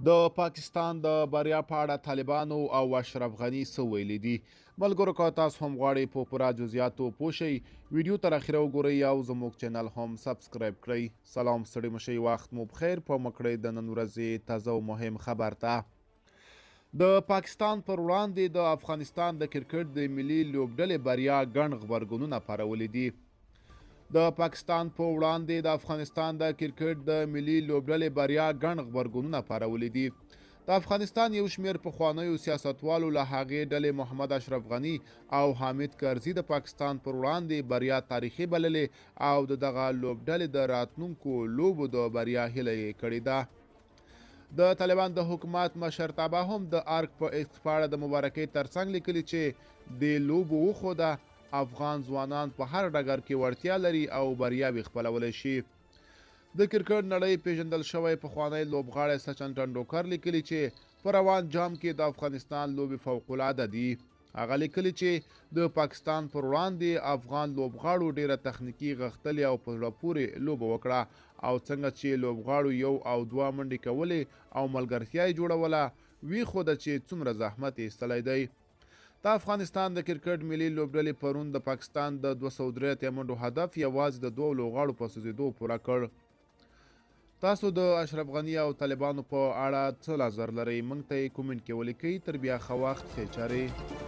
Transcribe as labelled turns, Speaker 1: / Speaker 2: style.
Speaker 1: د پاکستان د بریا په اړه طالبانو او اشرف غني څه ویلي دي؟ ملګرو که تاسو هم غواړئ په پوره جزئیاتو پوه شئ ویډیو تر اخره وګورئ او زموږ چینل هم سبسکرایب کړئ. سلام ستړي مه شئ، وخت مو بخیر. په مکړئ د نن ورځې تازه او مهم خبر ته. د پاکستان پر وړاندې د افغانستان د کرکټ د ملي لوبډلې بریا ګڼ غبرګونونه پارولي دي. د پاکستان په وړاندې د افغانستان د کرکټ د ملي لوبډلې بریا ګڼ غبرګونونه پارولي دي. د افغانستان یو شمېر پخوانیو سیاستوالو له هغې ډلې محمد اشرف غني او حامد کرزي د پاکستان پر وړاندې بریا تاریخي بللې او د دغه لوبډلې د راتلونکو لوبو د بریا هیله یې کړې ده. د طالبان د حکومت مشرتابه هم د ارګ په ایکس په اړه د مبارکۍ ترڅنګ لیکلي چې د لوبو وښوده افغان ځوانان په هر ډګر کې وړتیا لري او بریاوې خپلولی شي. د کرکټ نړۍ پیژندل شوی پخوانی لوبغاړی سچن ټنډولکر لیکلي چې په روان جام کې د افغانستان لوبې فوقالعاده دي. هغه لیکلي چې د پاکستان پر وړاندې افغان لوبغاړو ډیره تخنیکي غښتلې او په زړه پورې لوبه وکړه او څنګه چې لوبغاړو یو او دوه منډې کولې او ملګرتیا یې جوړوله ویښوده چې څومره زحمت یې ایستلی دی. د افغانستان د کرکټ ملي لوبډلې پرون د پاکستان د 203 اتیا منډو هدف یوازې د دوو لوبغاړو په سوځېدو پوره کړ. تاسو د اشرف غني او طالبانو په اړه څه نظر لرئ؟ موږ ته یې کومنټ کې ولیکئ. تر بیا ښه وخت، ښې چارې.